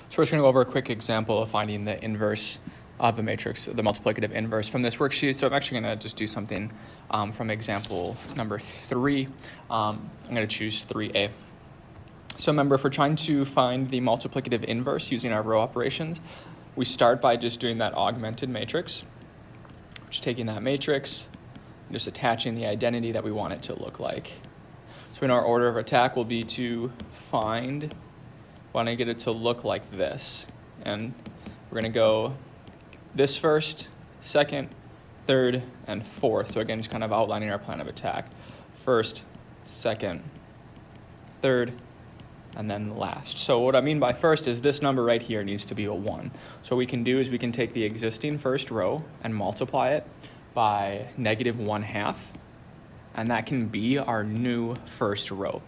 So we're just going to go over a quick example of finding the inverse of a matrix, the multiplicative inverse from this worksheet. So I'm actually going to just do something from example number 3. I'm going to choose 3A. So remember, if we're trying to find the multiplicative inverse using our row operations, we start by just doing that augmented matrix, just taking that matrix and just attaching the identity that we want it to look like. So in our order of attack will be to find, want to get it to look like this. And we're going to go this first, second, third, and fourth. So again, just kind of outlining our plan of attack. First, second, third, and then last. So what I mean by first is this number right here needs to be a 1. So what we can do is we can take the existing first row and multiply it by -1/2, and that can be our new first row.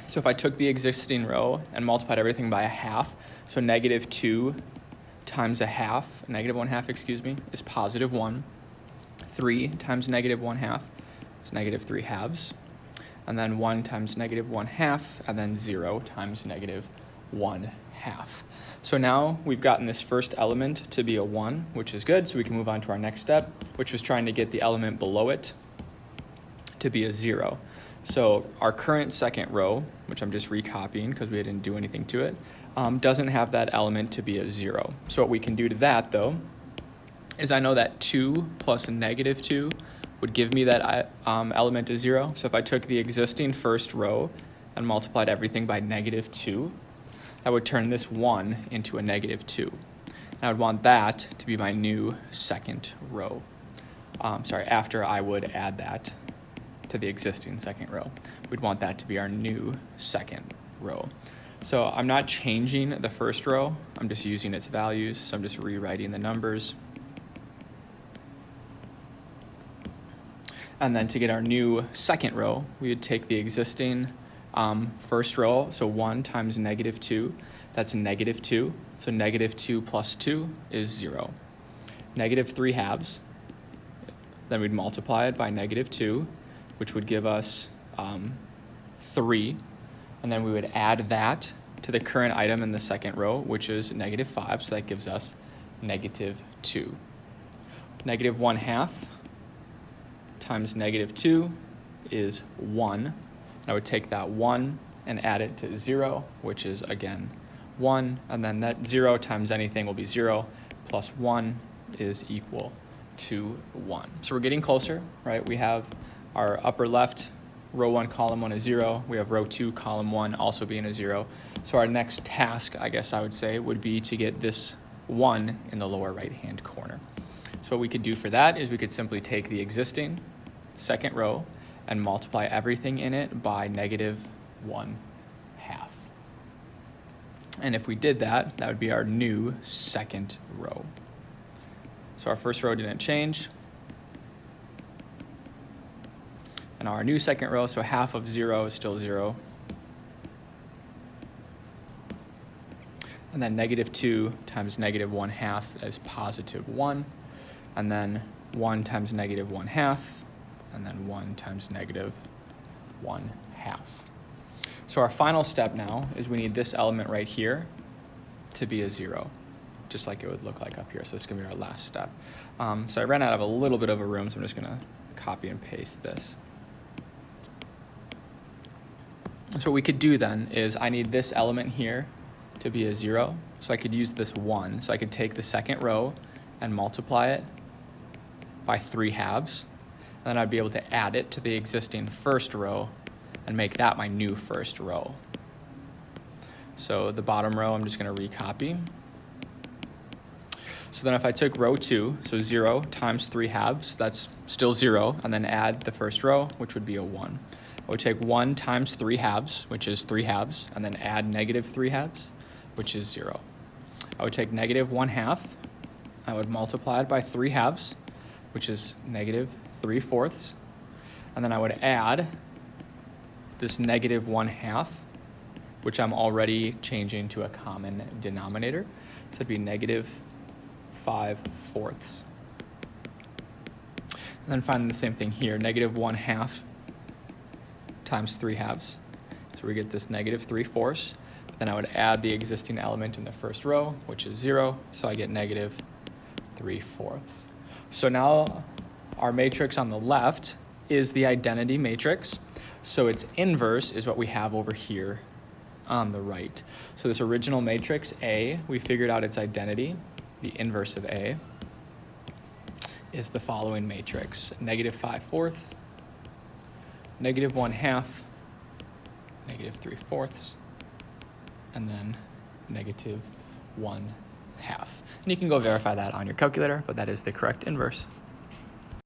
So if I took the existing row and multiplied everything by 1/2, so -2 times 1/2, -1/2, excuse me, is +1. 3 times -1/2 is -3/2. And then 1 times -1/2, and then 0 times -1/2. So now we've gotten this first element to be a 1, which is good, so we can move on to our next step, which was trying to get the element below it to be a 0. So our current second row, which I'm just recopying because we didn't do anything to it, doesn't have that element to be a 0. So what we can do to that, though, is I know that 2 plus -2 would give me that element to 0. So if I took the existing first row and multiplied everything by -2, that would turn this 1 into a -2. And I would want that to be my new second row. After I would add that to the existing second row. We'd want that to be our new second row. So I'm not changing the first row, I'm just using its values, so I'm just rewriting the numbers. And then to get our new second row, we would take the existing first row, so 1 times -2, that's -2. So -2 plus 2 is 0. -3/2, then we'd multiply it by -2, which would give us 3. And then we would add that to the current item in the second row, which is -5, so that gives us -2. -1/2 times -2 is 1. I would take that 1 and add it to 0, which is, again, 1. And then that 0 times anything will be 0, plus 1 is equal to 1. So we're getting closer, right? We have our upper left, row 1, column 1 is 0. We have row 2, column 1 also being a 0. So our next task, I guess I would say, would be to get this 1 in the lower right-hand corner. So what we could do for that is we could simply take the existing second row and multiply everything in it by -1/2. And if we did that, that would be our new second row. So our first row didn't change. And our new second row, so 1/2 of 0 is still 0. And then -2 times -1/2 is +1. And then 1 times -1/2, and then 1 times -1/2. So our final step now is we need this element right here to be a 0, just like it would look like up here. So this is going to be our last step. So I ran out of a little bit of a room, so I'm just going to copy and paste this. So what we could do then is I need this element here to be a 0, so I could use this 1. So I could take the second row and multiply it by 3/2, and then I'd be able to add it to the existing first row and make that my new first row. So the bottom row I'm just going to recopy. So then if I took row 2, so 0 times 3/2, that's still 0, and then add the first row, which would be a 1. I would take 1 times 3/2, which is 3/2, and then add -3/2, which is 0. I would take -1/2, I would multiply it by 3/2, which is -3/4, and then I would add this -1/2, which I'm already changing to a common denominator, so it'd be -5/4. And then find the same thing here, -1/2 times 3/2. So we get this -3/4. Then I would add the existing element in the first row, which is 0, so I get negative 3/4. So now our matrix on the left is the identity matrix. So its inverse is what we have over here on the right. So this original matrix A, we figured out its identity. The inverse of A is the following matrix: negative 5/4, negative 1/2, negative 3/4, and then negative 1/2. And you can go verify that on your calculator, but that is the correct inverse.